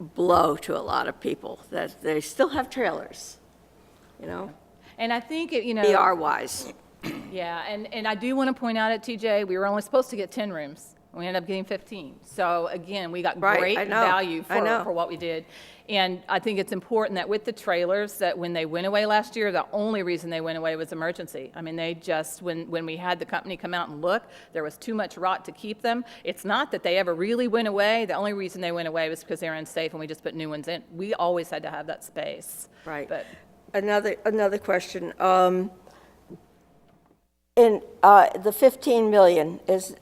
blow to a lot of people, that they still have trailers, And I think, PR-wise. Yeah, and I do want to point out at TJ, we were only supposed to get 10 rooms. We ended up getting 15. So again, we got Right, great I know, value I know. for what we did. And I think it's important that with the trailers, that when they went away last year, the only reason they went away was emergency. I mean, they just, when we had the company come out and look, there was too much rot to keep them. It's not that they ever really went away. The only reason they went away was because they were unsafe and we just put new ones in. We always had to have that space. Right. But Another question. In the 15 million is,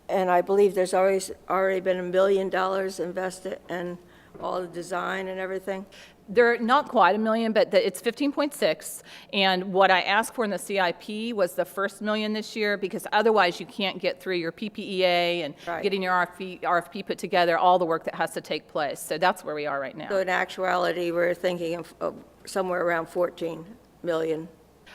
and I believe there's already been $1 million invested in all the design and everything. They're not quite $1 million, but it's 15.6. And what I asked for in the CIP was the first $1 million this year, because otherwise you can't get through your PPEA and Right. getting your RFP put together, all the work that has to take place. So that's where we are right now. So in actuality, we're thinking of somewhere around 14 million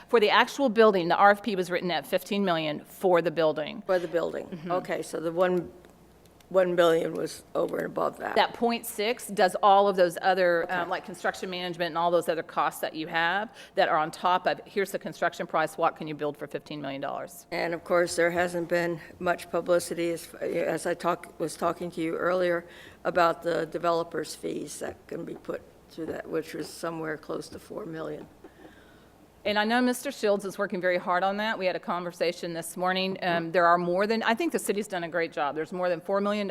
For the actual building, the RFP was written at 15 million for the building. for the building. Mm-hmm. Okay, so the 1 million was over and above that. That 0.6 does all of those other, like construction management and all those other costs that you have that are on top of, here's the construction price, what can you build for $15 million? And of course, there hasn't been much publicity, as I was talking to you earlier, about the developers' fees that can be put through that, which was somewhere close to 4 million. And I know Mr. Shields is working very hard on that. We had a conversation this morning. There are more than, I think the city's done a great job. There's more than $4 million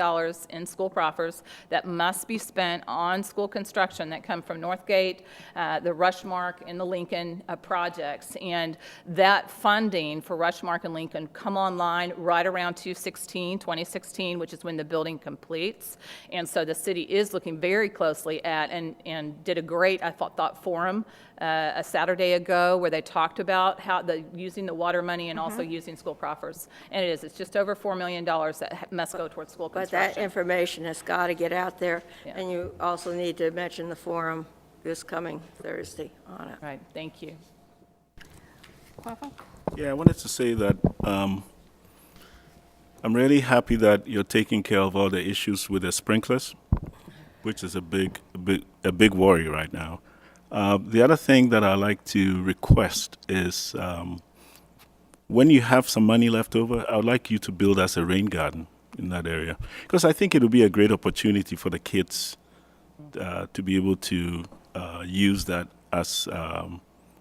in school proffers that must be spent on school construction that come from Northgate, the Rushmark, and the Lincoln projects. And that funding for Rushmark and Lincoln come online right around 2016, which is when the building completes. And so the city is looking very closely at and did a great, I thought, forum a Saturday ago where they talked about how using the water money and also using school proffers. And it's just over $4 million that must go towards school But construction. that information has got to get out there, Yeah. and you also need to mention the forum this coming Thursday on it. Right, thank you. Yeah, I wanted to say that I'm really happy that you're taking care of all the issues with the sprinklers, which is a big worry right now. The other thing that I like to request is when you have some money left over, I would like you to build us a rain garden in that area, because I think it would be a great opportunity for the kids to be able to use that as a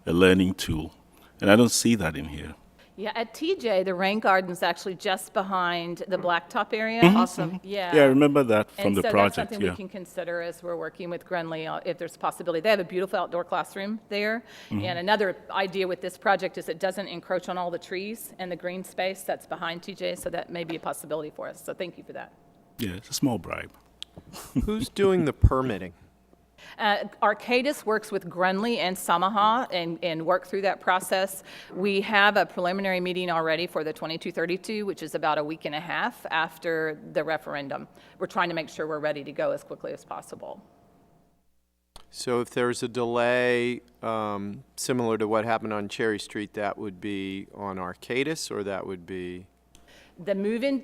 learning tool. And I don't see that in here. Yeah, at TJ, the rain garden's actually just behind the blacktop area. Awesome. Yeah. Yeah, I remember that from the And so project. that's something Yeah. we can consider as we're working with Grunley, if there's a possibility. They have a beautiful outdoor classroom there. And another idea with this project is it doesn't encroach on all the trees and the green space that's behind TJ, so that may be a possibility for us. So thank you for that. Yeah, it's a small bribe. Who's doing the permitting? Arcadis works with Grunley and Samaha and work through that process. We have a preliminary meeting already for the 2232, which is about a week and a half after the referendum. We're trying to make sure we're ready to go as quickly as possible. So if there's a delay similar to what happened on Cherry Street, that would be on Arcadis, or that would be? The move-in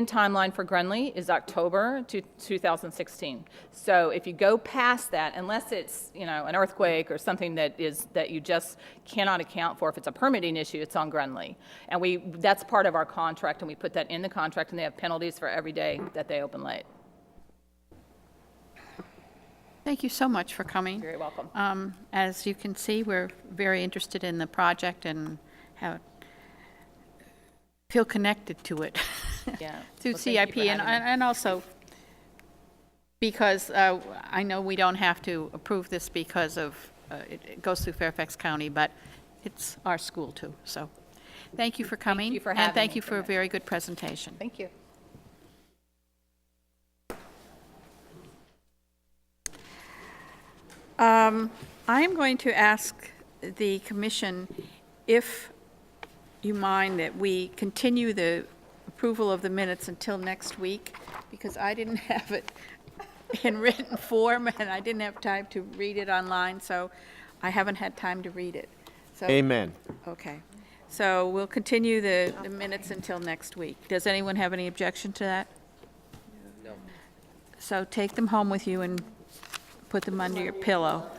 timeline for Grunley is October 2016. So if you go past that, unless it's, an earthquake or something that you just cannot account for, if it's a permitting issue, it's on Grunley. And that's part of our contract, and we put that in the contract, and they have penalties for every day that they open late. Thank you so much for coming. You're very welcome. As you can see, we're very interested in the project and feel connected to it Yeah. through Well, thank you CIP, for having me. and also because I know we don't have to approve this because of, it goes through Fairfax County, but it's our school too, so thank you for coming. you for And having thank me you for a tonight. very good presentation. Thank you. I am going to ask the commission if you mind that we continue the approval of the minutes until next week, because I didn't have it in written form, and I didn't have time to read it online, so I haven't had time to read it. So, Amen. okay. So we'll continue the minutes until next week. Does anyone have any objection to that? No. So take them home with you and put them under your pillow.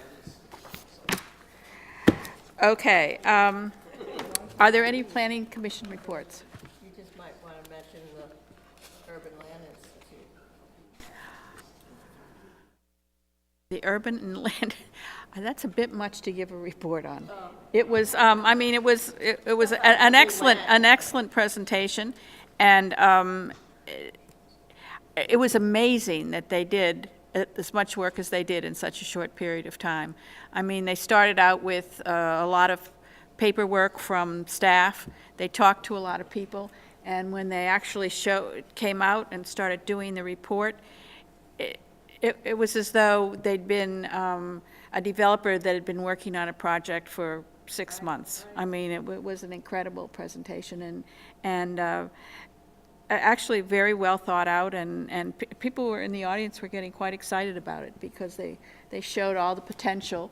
Okay. Are there any planning commission reports? You just might want to mention the Urban Land Institute. The urban and land, that's a bit much to give a report on. It was, it was an excellent presentation, and it was amazing that they did as much work as they did in such a short period of time. I mean, they started out with a lot of paperwork from staff. They talked to a lot of people, and when they actually came out and started doing the report, it was as though they'd been a developer that had been working on a project for 6 months. I mean, it was an incredible presentation, and actually very well thought out, and people who were in the audience were getting quite excited about it because they showed all the potential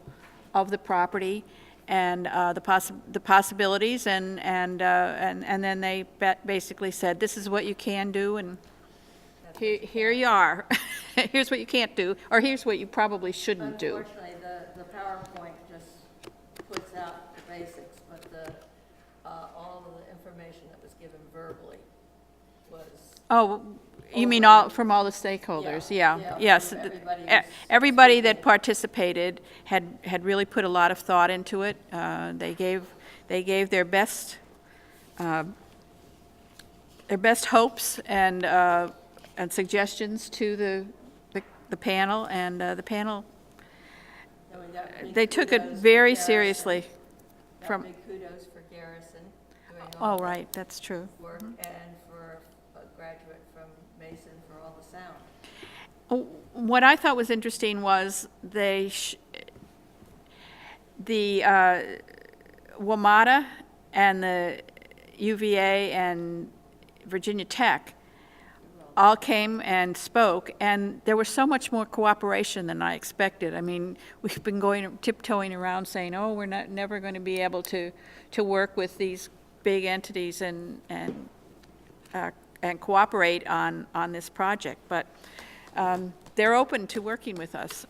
of the property and the possibilities, and then they basically said, this is what you can do, and here you are. Here's what you can't do, or here's what you probably shouldn't do. Unfortunately, the PowerPoint just puts out the basics, but all of the information that was given verbally was. Oh, you mean all, from all the stakeholders? Yeah. Yes. Everybody that participated had really put a lot of thought into it. They gave their best hopes and suggestions to the panel, and the panel, they took it very seriously. From big kudos for Garrison doing Oh, all right, that's true. the work, and for a graduate from Mason for all the sound. What I thought was interesting was the WMATA and the UVA and Virginia Tech all came and spoke, and there was so much more cooperation than I expected. I mean, we've been tiptoeing around saying, oh, we're never going to be able to work with these big entities and cooperate on this project, but they're open to working with us,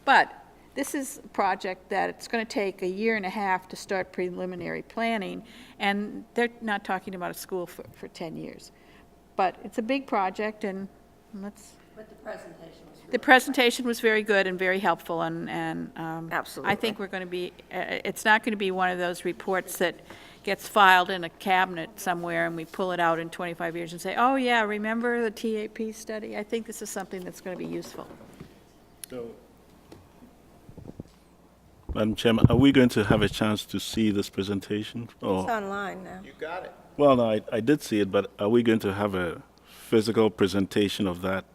but this is a project that it's going to take 1.5 years to start preliminary planning, and they're not talking about a school for 10 years. But it's a big project, and But the presentation was really. the presentation was very good and very helpful, and Absolutely. I think we're going to be, it's not going to be one of those reports that gets filed in a cabinet somewhere and we pull it out in 25 years and say, oh yeah, remember the TAP study? I think this is something that's going to be useful. So, Madam Chairman, are we going to have a chance to see this presentation? It's Or, online now. You got it. well, no, I did see it, but are we going to have a physical presentation of that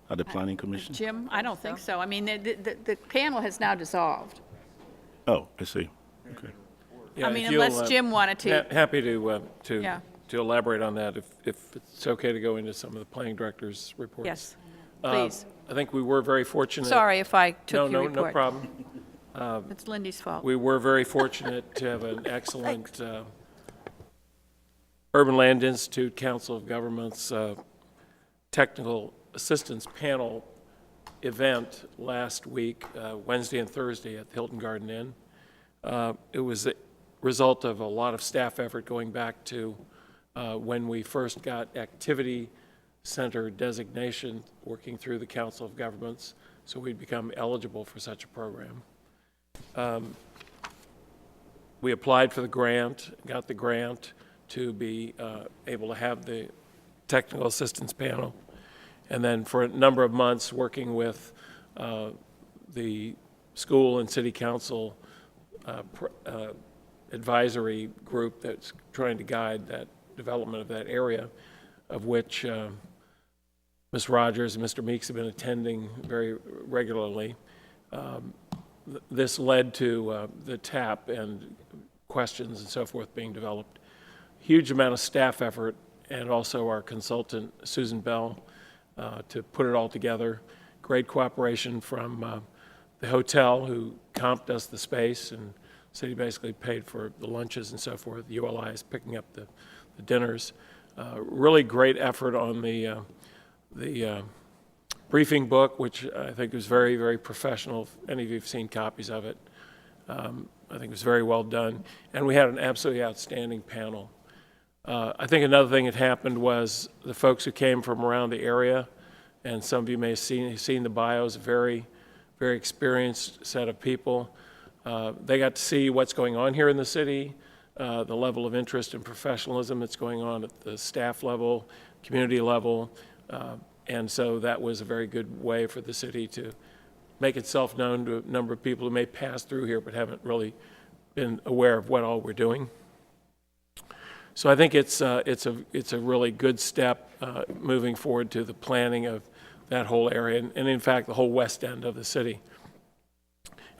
at the Planning Commission? Jim, I don't think so. I mean, the panel has now dissolved. Oh, I see. Okay. Yeah, I mean, if you'll, unless Jim wanted to. Happy to Yeah. elaborate on that, if it's okay to go into some of the planning director's reports. Yes, Uh, please. I think we were very fortunate. Sorry if I took your report. No problem. It's Lindy's fault. We were very fortunate to have an excellent Urban Land Institute Council of Governments technical assistance panel event last week, Wednesday and Thursday at the Hilton Garden Inn. It was a result of a lot of staff effort going back to when we first got activity center designation, working through the Council of Governments, so we'd become eligible for such a program. We applied for the grant, got the grant to be able to have the technical assistance panel, and then for a number of months working with the school and city council advisory group that's trying to guide that development of that area, of which Ms. Rogers and Mr. Meeks have been attending very regularly. This led to the TAP and questions and so forth being developed. Huge amount of staff effort, and also our consultant, Susan Bell, to put it all together. Great cooperation from the hotel, who comped us the space, and the city basically paid for the lunches and so forth. ULI is picking up the dinners. Really great effort on the briefing book, which I think was very, very professional. If any of you have seen copies of it, I think it was very well done. And we had an absolutely outstanding panel. I think another thing that happened was the folks who came from around the area, and some of you may have seen the bios, very, very experienced set of people. They got to see what's going on here in the city, the level of interest and professionalism that's going on at the staff level, community level, and so that was a very good way for the city to make itself known to a number of people who may pass through here but haven't really been aware of what all we're doing. So I think it's a really good step moving forward to the planning of that whole area, and in fact the whole west end of the city.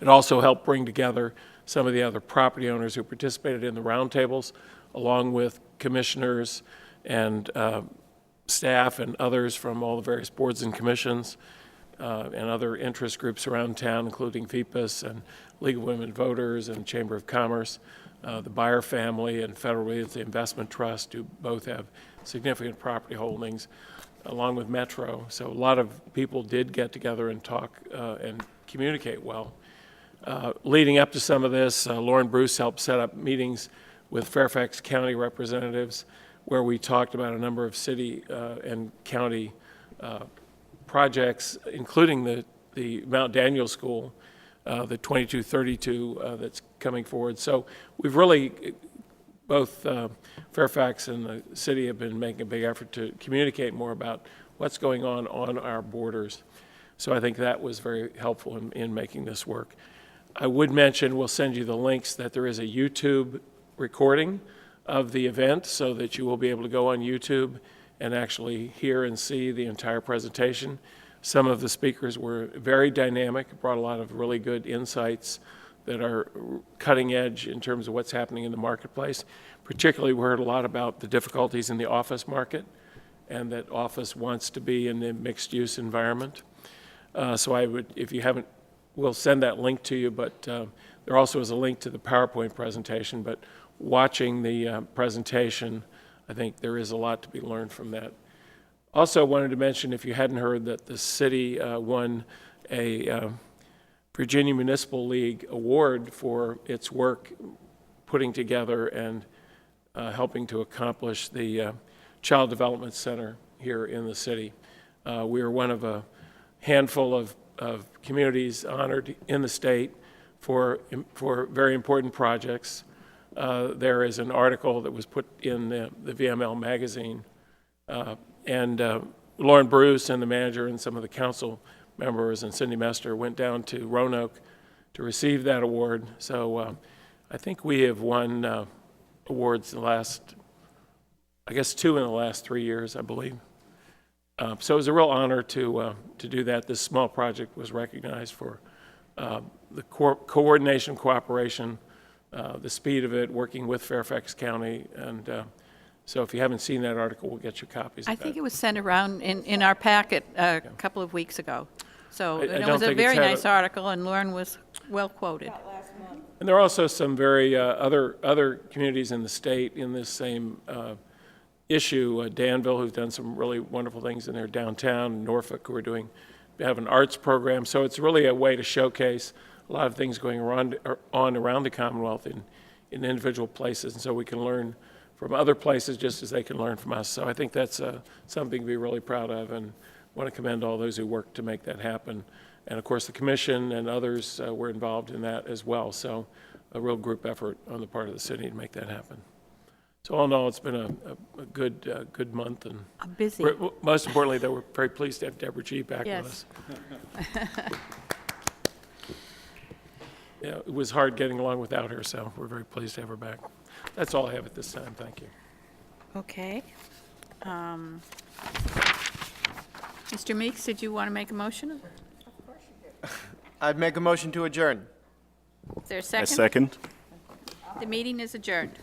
It also helped bring together some of the other property owners who participated in the roundtables, along with commissioners and staff and others from all the various boards and commissions and other interest groups around town, including VPAS and League of Women Voters and Chamber of Commerce, the Buyer family and Federal Realty Investment Trust, who both have significant property holdings, along with Metro. So a lot of people did get together and talk and communicate well. Leading up to some of this, Lauren Bruce helped set up meetings with Fairfax County representatives where we talked about a number of city and county projects, including the Mount Daniel School, the 2232 that's coming forward. So we've really, both Fairfax and the city have been making a big effort to communicate more about what's going on our borders. So I think that was very helpful in making this work. I would mention, we'll send you the links, that there is a YouTube recording of the event so that you will be able to go on YouTube and actually hear and see the entire presentation. Some of the speakers were very dynamic, brought a lot of really good insights that are cutting edge in terms of what's happening in the marketplace. Particularly, we heard a lot about the difficulties in the office market and that office wants to be in a mixed-use environment. So I would, if you haven't, we'll send that link to you, but there also is a link to the PowerPoint presentation. But watching the presentation, I think there is a lot to be learned from that. Also wanted to mention, if you hadn't heard, that the city won a Virginia Municipal League award for its work putting together and helping to accomplish the Child Development Center here in the city. We are one of a handful of communities honored in the state for very important projects. There is an article that was put in the VML magazine, and Lauren Bruce and the manager and some of the council members and Cindy Mester went down to Roanoke to receive that award. So I think we have won awards the last, I guess 2 in the last 3 years, I believe. So it was a real honor to do that. This small project was recognized for the coordination, cooperation, the speed of it, working with Fairfax County. And so if you haven't seen that article, we'll get you copies of that. I think it was sent around in our packet a couple of weeks ago. So it was a think very it's had nice article, and Lauren was well quoted. And there are also some very other communities in the state in this same issue. Danville, who's done some really wonderful things in their downtown, Norfolk, who are have an arts program. So it's really a way to showcase a lot of things going around the Commonwealth in individual places, and so we can learn from other places just as they can learn from us. So I think that's something to be really proud of, and want to commend all those who worked to make that happen. And of course, the commission and others were involved in that as well. So a real group effort on the part of the city to make that happen. So all in all, it's been a good month, and Busy. most importantly, that we're very pleased to have Deborah G. back Yes. with us. Yeah, it was hard getting along without her, so we're very pleased to have her back. That's all I have at this time. Thank you. Okay. Mr. Meeks, did you want to make a motion? I'd make a motion to adjourn. Is there a I second? second. The meeting is adjourned.